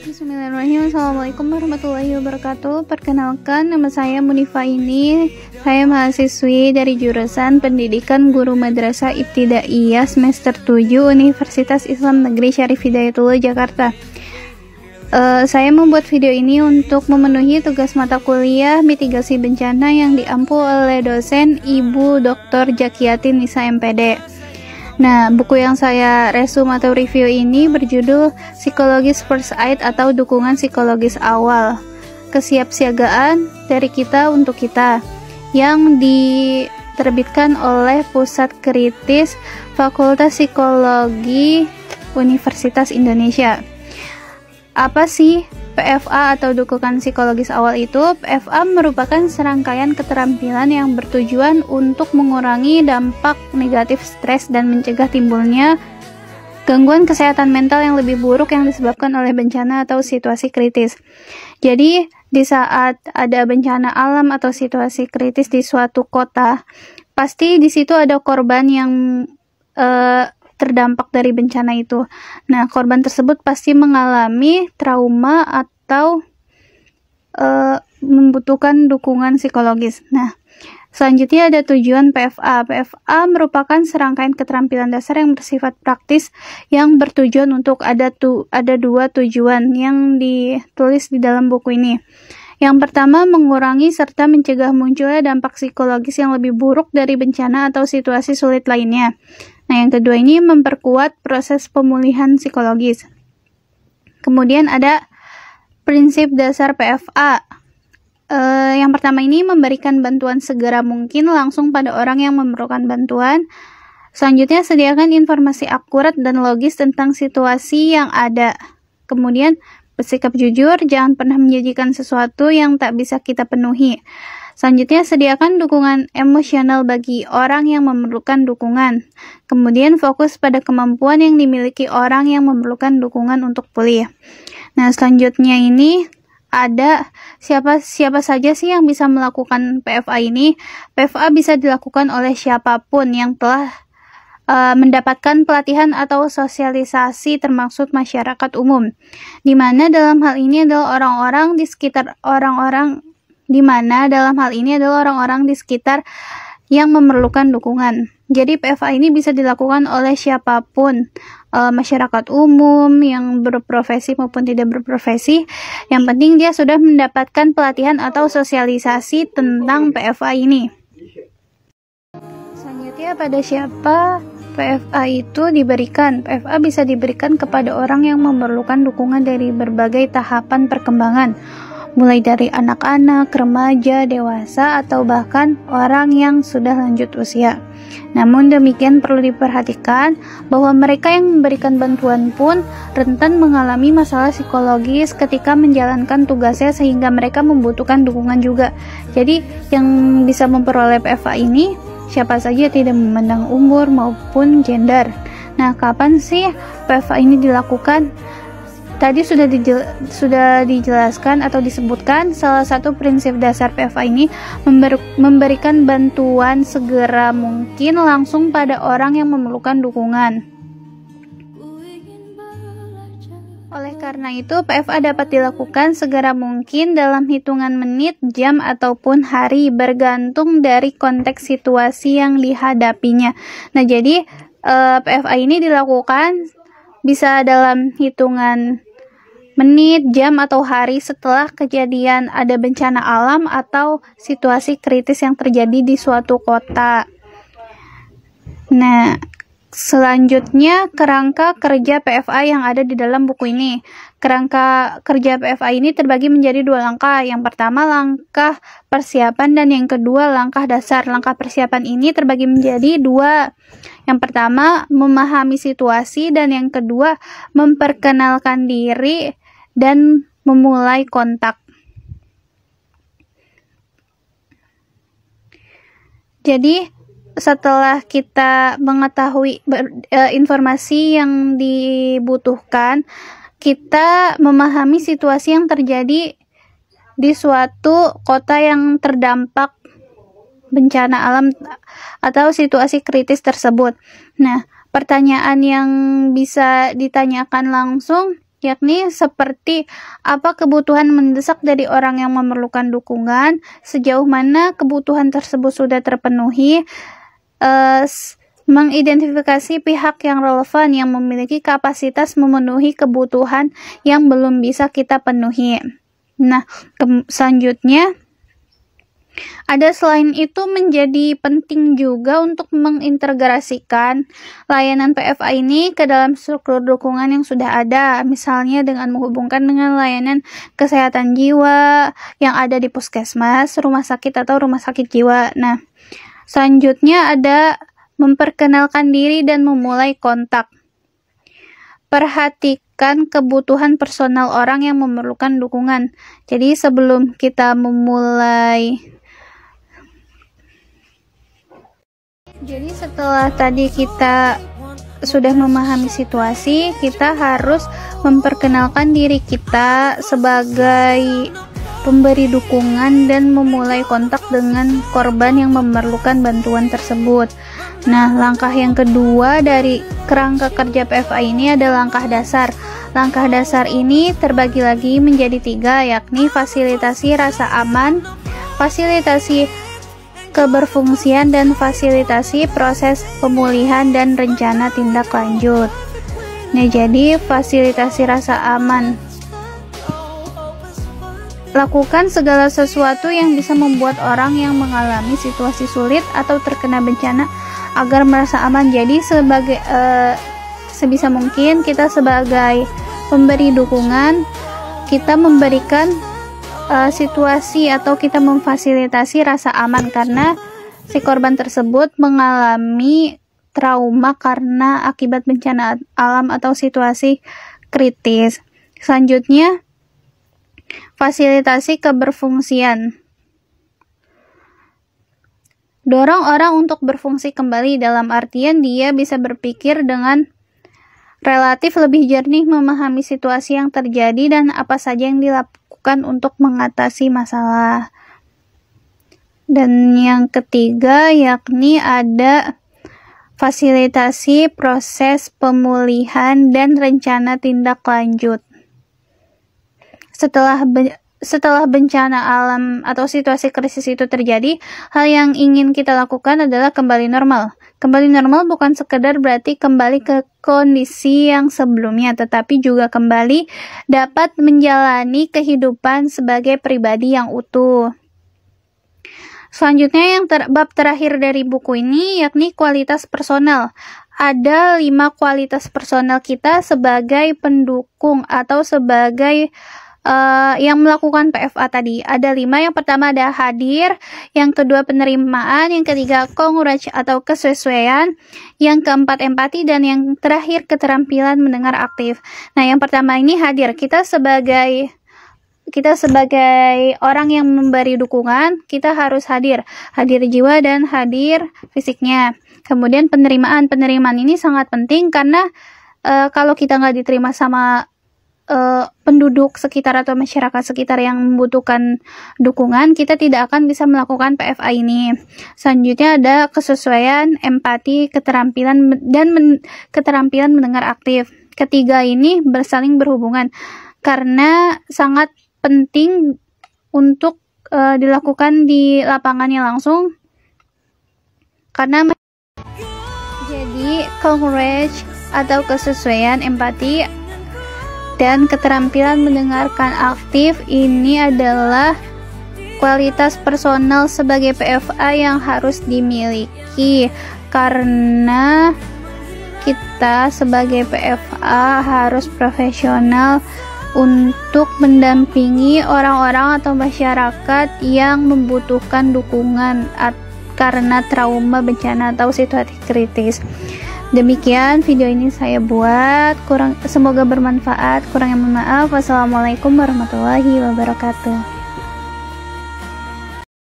Bismillahirrahmanirrahim. Assalamualaikum warahmatullahi wabarakatuh. Perkenalkan, nama saya Munifa ini. Saya mahasiswi dari jurusan Pendidikan Guru Madrasah Ibtidaiyah semester 7 Universitas Islam Negeri Syarif Hidayatullah Jakarta. Saya membuat video ini untuk memenuhi tugas mata kuliah mitigasi bencana yang diampu oleh dosen Ibu Dr. Jakiatin Nisa MPD. Nah, buku yang saya resum atau review ini berjudul Psikologis First Aid atau Dukungan Psikologis Awal, Kesiapsiagaan dari Kita untuk Kita, yang diterbitkan oleh Pusat Kritis Fakultas Psikologi Universitas Indonesia. Apa sih PFA atau dukungan psikologis awal itu? PFA merupakan serangkaian keterampilan yang bertujuan untuk mengurangi dampak negatif stres dan mencegah timbulnya gangguan kesehatan mental yang lebih buruk yang disebabkan oleh bencana atau situasi kritis. Jadi, di saat ada bencana alam atau situasi kritis di suatu kota, pasti di situ ada korban yang terdampak dari bencana itu. Nah, korban tersebut pasti mengalami trauma atau membutuhkan dukungan psikologis. Nah, selanjutnya ada tujuan PFA. PFA merupakan serangkaian keterampilan dasar yang bersifat praktis yang bertujuan untuk ada dua tujuan yang ditulis di dalam buku ini. Yang pertama, mengurangi serta mencegah munculnya dampak psikologis yang lebih buruk dari bencana atau situasi sulit lainnya. Nah, yang kedua ini memperkuat proses pemulihan psikologis. Kemudian ada prinsip dasar PFA. Yang pertama ini memberikan bantuan segera mungkin langsung pada orang yang memerlukan bantuan. Selanjutnya, sediakan informasi akurat dan logis tentang situasi yang ada. Kemudian, bersikap jujur, jangan pernah menjanjikan sesuatu yang tak bisa kita penuhi. Selanjutnya, sediakan dukungan emosional bagi orang yang memerlukan dukungan. Kemudian, fokus pada kemampuan yang dimiliki orang yang memerlukan dukungan untuk pulih. Nah, selanjutnya ini ada siapa saja sih yang bisa melakukan PFA ini. PFA bisa dilakukan oleh siapapun yang telah mendapatkan pelatihan atau sosialisasi termasuk masyarakat umum. Di mana dalam hal ini adalah orang-orang di sekitar yang memerlukan dukungan. Jadi PFA ini bisa dilakukan oleh siapapun, masyarakat umum yang berprofesi maupun tidak berprofesi. Yang penting dia sudah mendapatkan pelatihan atau sosialisasi tentang PFA ini. Selanjutnya, pada siapa PFA itu diberikan? PFA bisa diberikan kepada orang yang memerlukan dukungan dari berbagai tahapan perkembangan, mulai dari anak-anak, remaja, dewasa, atau bahkan orang yang sudah lanjut usia. Namun demikian perlu diperhatikan bahwa mereka yang memberikan bantuan pun rentan mengalami masalah psikologis ketika menjalankan tugasnya sehingga mereka membutuhkan dukungan juga. Jadi yang bisa memperoleh PFA ini siapa saja, tidak memandang umur maupun gender. Nah, kapan sih PFA ini dilakukan? Tadi sudah dijelaskan atau disebutkan salah satu prinsip dasar PFA ini memberikan bantuan segera mungkin langsung pada orang yang memerlukan dukungan. Oleh karena itu, PFA dapat dilakukan segera mungkin dalam hitungan menit, jam, ataupun hari, bergantung dari konteks situasi yang dihadapinya. Nah, jadi PFA ini dilakukan bisa dalam hitungan menit, jam, atau hari setelah kejadian ada bencana alam atau situasi kritis yang terjadi di suatu kota. Nah, selanjutnya kerangka kerja PFA yang ada di dalam buku ini. Kerangka kerja PFA ini terbagi menjadi dua langkah. Yang pertama langkah persiapan dan yang kedua langkah dasar. Langkah persiapan ini terbagi menjadi dua. Yang pertama memahami situasi dan yang kedua memperkenalkan diri dan memulai kontak. Jadi setelah kita mengetahui informasi yang dibutuhkan, kita memahami situasi yang terjadi di suatu kota yang terdampak bencana alam atau situasi kritis tersebut. Nah, pertanyaan yang bisa ditanyakan langsung, yakni seperti apa kebutuhan mendesak dari orang yang memerlukan dukungan, sejauh mana kebutuhan tersebut sudah terpenuhi, mengidentifikasi pihak yang relevan yang memiliki kapasitas memenuhi kebutuhan yang belum bisa kita penuhi. Nah, selanjutnya ada selain itu menjadi penting juga untuk mengintegrasikan layanan PFA ini ke dalam struktur dukungan yang sudah ada, misalnya dengan menghubungkan dengan layanan kesehatan jiwa yang ada di puskesmas, rumah sakit atau rumah sakit jiwa. Nah, selanjutnya ada memperkenalkan diri dan memulai kontak. Perhatikan kebutuhan personal orang yang memerlukan dukungan. Jadi sebelum kita memulai, jadi setelah tadi kita sudah memahami situasi, kita harus memperkenalkan diri kita sebagai pemberi dukungan dan memulai kontak dengan korban yang memerlukan bantuan tersebut. Nah, langkah yang kedua dari kerangka kerja PFA ini ada langkah dasar. Langkah dasar ini terbagi lagi menjadi 3, yakni fasilitasi rasa aman, fasilitasi keberfungsian, dan fasilitasi proses pemulihan dan rencana tindak lanjut. Nah, jadi fasilitasi rasa aman. Lakukan segala sesuatu yang bisa membuat orang yang mengalami situasi sulit atau terkena bencana agar merasa aman. Jadi sebisa mungkin kita sebagai pemberi dukungan, kita memberikan situasi atau kita memfasilitasi rasa aman karena si korban tersebut mengalami trauma karena akibat bencana alam atau situasi kritis. Selanjutnya, fasilitasi keberfungsian. Dorong orang untuk berfungsi kembali dalam artian dia bisa berpikir dengan relatif lebih jernih, memahami situasi yang terjadi dan apa saja yang dilakukan untuk mengatasi masalah. Dan yang ketiga yakni ada fasilitasi proses pemulihan dan rencana tindak lanjut. Setelah bencana alam atau situasi krisis itu terjadi, hal yang ingin kita lakukan adalah kembali normal. Kembali normal bukan sekedar berarti kembali ke kondisi yang sebelumnya, tetapi juga kembali dapat menjalani kehidupan sebagai pribadi yang utuh. Selanjutnya yang bab terakhir dari buku ini yakni kualitas personal. Ada 5 kualitas personal kita sebagai pendukung atau sebagai yang melakukan PFA tadi. Ada 5. Yang pertama ada hadir, yang kedua penerimaan, yang ketiga courage atau kesesuaian, yang keempat empati, dan yang terakhir keterampilan mendengar aktif. Nah, yang pertama ini hadir. Kita sebagai orang yang memberi dukungan, kita harus hadir jiwa dan hadir fisiknya. Kemudian penerimaan ini sangat penting karena kalau kita nggak diterima sama penduduk sekitar atau masyarakat sekitar yang membutuhkan dukungan, kita tidak akan bisa melakukan PFA ini. Selanjutnya ada kesesuaian, empati, keterampilan, dan keterampilan mendengar aktif. Ketiga ini bersaling berhubungan karena sangat penting untuk dilakukan di lapangannya langsung. Karena jadi courage atau kesesuaian, empati, dan keterampilan mendengarkan aktif ini adalah kualitas personal sebagai PFA yang harus dimiliki karena kita sebagai PFA harus profesional untuk mendampingi orang-orang atau masyarakat yang membutuhkan dukungan karena trauma, bencana, atau situasi kritis. Demikian video ini saya buat, semoga bermanfaat. Kurangnya mohon maaf. Wassalamualaikum warahmatullahi wabarakatuh.